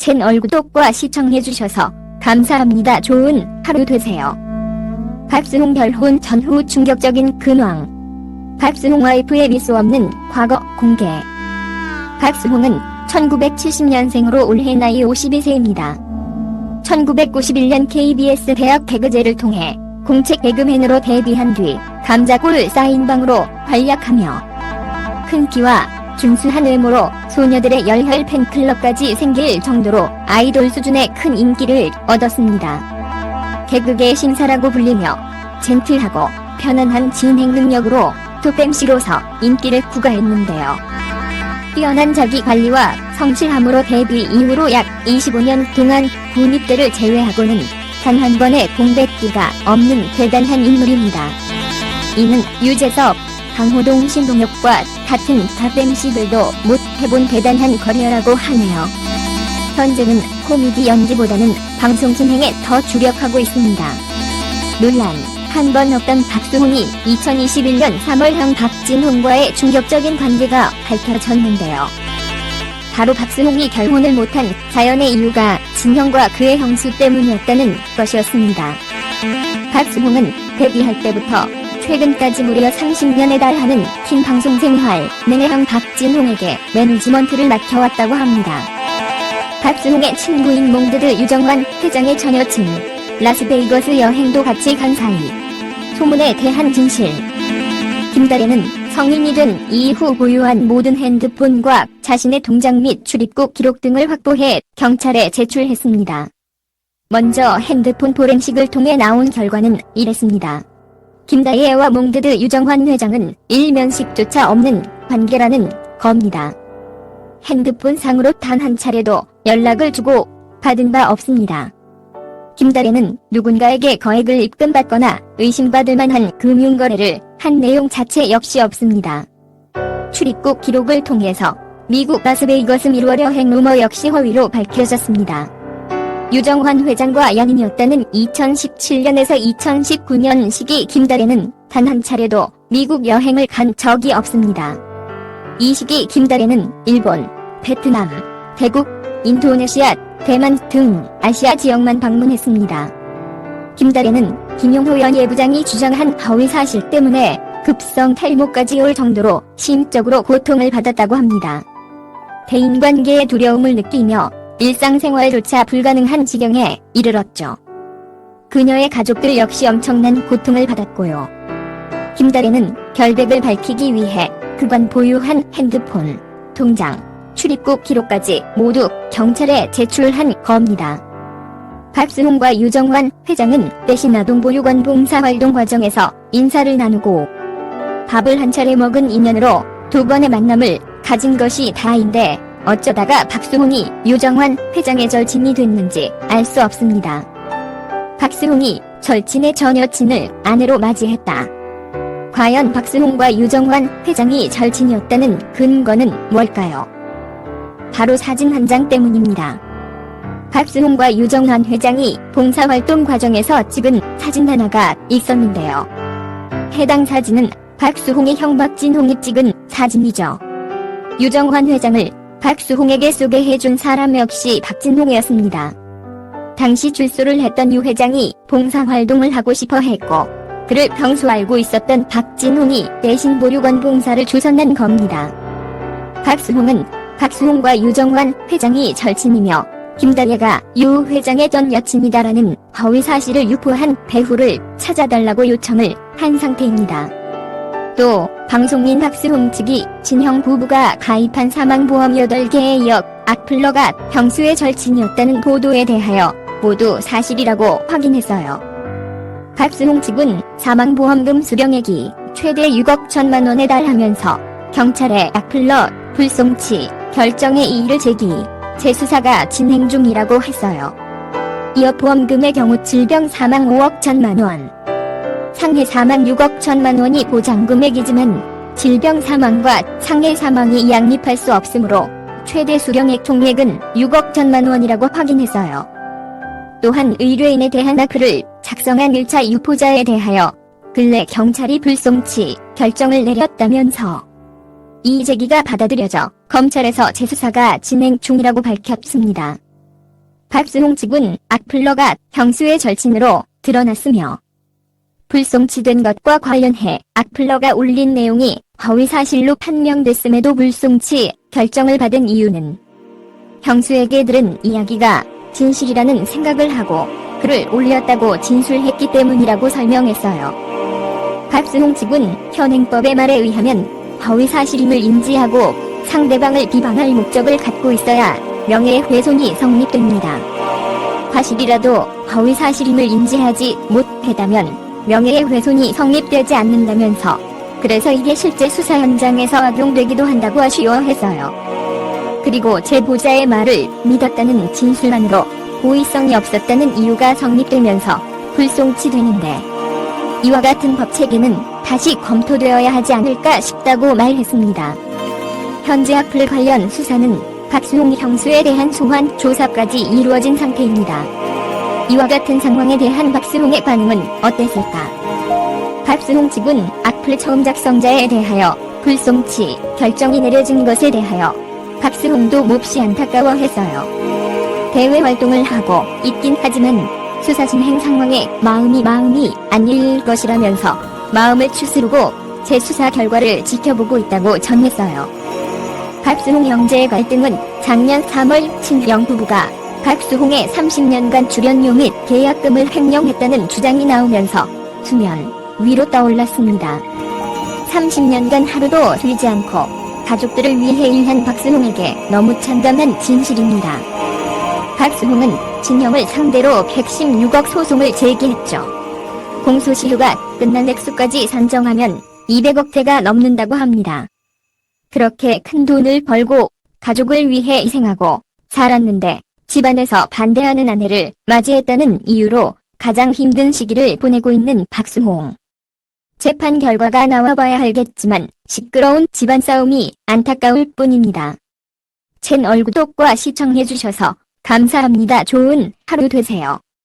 채널 구독과 시청해주셔서 감사합니다. 좋은 하루 되세요. 박수홍 결혼 전후 충격적인 근황. 박수홍 와이프의 미소 없는 과거 공개. 박수홍은 1970년생으로 올해 나이 52세입니다. 1991년 KBS 대학 개그제를 통해 공채 개그맨으로 데뷔한 뒤 감자골 사인방으로 활약하며 큰 키와 준수한 외모로 소녀들의 열혈 팬클럽까지 생길 정도로 아이돌 수준의 큰 인기를 얻었습니다. 개그계의 신사라고 불리며 젠틀하고 편안한 진행 능력으로 톱 MC로서 인기를 구가했는데요. 뛰어난 자기관리와 성실함으로 데뷔 이후로 약 25년 동안 군입대를 제외하고는 단 한 번의 공백기가 없는 대단한 인물입니다. 이는 유재석, 강호동, 신동엽과 같은 탑 MC들도 못 해본 대단한 커리어라고 하네요. 현재는 코미디 연기보다는 방송 진행에 더 주력하고 있습니다. 논란 한 번 없던 박수홍이 2021년 3월형 박진홍과의 충격적인 관계가 밝혀졌는데요. 바로 박수홍이 결혼을 못한 자연의 이유가 진형과 그의 형수 때문이었다는 것이었습니다. 박수홍은 데뷔할 때부터 최근까지 무려 30년에 달하는 긴 방송 생활 내내 형 박진홍에게 매니지먼트를 맡겨왔다고 합니다. 박수홍의 친구인 몽드드 유정환 회장의 전 여친, 라스베이거스 여행도 같이 간 사이. 소문에 대한 진실. 김다래는 성인이 된 이후 보유한 모든 핸드폰과 자신의 동장 및 출입국 기록 등을 확보해 경찰에 제출했습니다. 먼저 핸드폰 포렌식을 통해 나온 결과는 이랬습니다. 김다혜와 몽드드 유정환 회장은 일면식조차 없는 관계라는 겁니다. 핸드폰 상으로 단 한 차례도 연락을 주고 받은 바 없습니다. 김다래는 누군가에게 거액을 입금받거나 의심받을 만한 금융거래를 한 내용 자체 역시 없습니다. 출입국 기록을 통해서 미국 라스베이거스 미루어 여행 루머 역시 허위로 밝혀졌습니다. 유정환 회장과 연인이었다는 2017년에서 2019년 시기 김다래는 단 한 차례도 미국 여행을 간 적이 없습니다. 이 시기 김다래는 일본, 베트남, 태국, 인도네시아, 대만 등 아시아 지역만 방문했습니다. 김다래는 김용호 현 예부장이 주장한 허위 사실 때문에 급성 탈모까지 올 정도로 심적으로 고통을 받았다고 합니다. 대인관계에 두려움을 느끼며 일상생활조차 불가능한 지경에 이르렀죠. 그녀의 가족들 역시 엄청난 고통을 받았고요. 김다래는 결백을 밝히기 위해 그간 보유한 핸드폰, 통장, 출입국 기록까지 모두 경찰에 제출한 겁니다. 박수홍과 유정환 회장은 대신 아동보육원 봉사활동 과정에서 인사를 나누고 밥을 한 차례 먹은 인연으로 두 번의 만남을 가진 것이 다인데 어쩌다가 박수홍이 유정환 회장의 절친이 됐는지 알 수 없습니다. 박수홍이 절친의 전 여친을 아내로 맞이했다. 과연 박수홍과 유정환 회장이 절친이었다는 근거는 뭘까요? 바로 사진 한 장 때문입니다. 박수홍과 유정환 회장이 봉사활동 과정에서 찍은 사진 하나가 있었는데요. 해당 사진은 박수홍의 형 박진홍이 찍은 사진이죠. 유정환 회장을 박수홍에게 소개해준 사람 역시 박진홍이었습니다. 당시 출소를 했던 유 회장이 봉사활동을 하고 싶어 했고 그를 평소 알고 있었던 박진홍이 대신 보육원 봉사를 주선한 겁니다. 박수홍은 박수홍과 유정환 회장이 절친이며 김다래가 유 회장의 전 여친이다라는 허위 사실을 유포한 배후를 찾아달라고 요청을 한 상태입니다. 또 방송인 박수홍 측이 진형 부부가 가입한 사망보험 8개에 이어 악플러가 평소의 절친이었다는 보도에 대하여 모두 사실이라고 확인했어요. 박수홍 측은 사망보험금 수령액이 최대 6억 1천만 원에 달하면서 경찰에 악플러 불송치 결정의 이의를 제기, 재수사가 진행 중이라고 했어요. 이어 보험금의 경우 질병 사망 5억 1천만 원, 상해 사망 6억 1천만 원이 보장금액이지만 질병 사망과 상해 사망이 양립할 수 없으므로 최대 수령액 총액은 6억 1천만 원이라고 확인했어요. 또한 의뢰인에 대한 악플을 작성한 1차 유포자에 대하여 근래 경찰이 불송치 결정을 내렸다면서 이의 제기가 받아들여져 검찰에서 재수사가 진행 중이라고 밝혔습니다. 박수홍 측은 악플러가 형수의 절친으로 드러났으며 불송치된 것과 관련해 악플러가 올린 내용이 허위사실로 판명됐음에도 불송치 결정을 받은 이유는 형수에게 들은 이야기가 진실이라는 생각을 하고 글을 올렸다고 진술했기 때문이라고 설명했어요. 박수홍 측은 현행법의 말에 의하면 허위사실임을 인지하고 상대방을 비방할 목적을 갖고 있어야 명예훼손이 성립됩니다. 과실이라도 허위사실임을 인지하지 못했다면 명예훼손이 성립되지 않는다면서 그래서 이게 실제 수사 현장에서 악용되기도 한다고 아쉬워했어요. 그리고 제보자의 말을 믿었다는 진술만으로 고의성이 없었다는 이유가 성립되면서 불송치되는데 이와 같은 법체계는 다시 검토되어야 하지 않을까 싶다고 말했습니다. 현재 악플 관련 수사는 박수홍 형수에 대한 소환 조사까지 이루어진 상태입니다. 이와 같은 상황에 대한 박수홍의 반응은 어땠을까? 박수홍 측은 악플 처음 작성자에 대하여 불송치 결정이 내려진 것에 대하여 박수홍도 몹시 안타까워했어요. 대외 활동을 하고 있긴 하지만 수사 진행 상황에 마음이 아닐 것이라면서 마음을 추스르고 재수사 결과를 지켜보고 있다고 전했어요. 박수홍 형제의 갈등은 작년 3월 친형 부부가 박수홍의 30년간 출연료 및 계약금을 횡령했다는 주장이 나오면서 수면 위로 떠올랐습니다. 30년간 하루도 쉬지 않고 가족들을 위해 일한 박수홍에게 너무 참담한 진실입니다. 박수홍은 친형을 상대로 116억 소송을 제기했죠. 공소시효가 끝난 액수까지 산정하면 200억대가 넘는다고 합니다. 그렇게 큰 돈을 벌고 가족을 위해 희생하고 살았는데 집안에서 반대하는 아내를 맞이했다는 이유로 가장 힘든 시기를 보내고 있는 박수홍. 재판 결과가 나와봐야 알겠지만 시끄러운 집안 싸움이 안타까울 뿐입니다. 채널 구독과 시청해주셔서 감사합니다. 좋은 하루 되세요.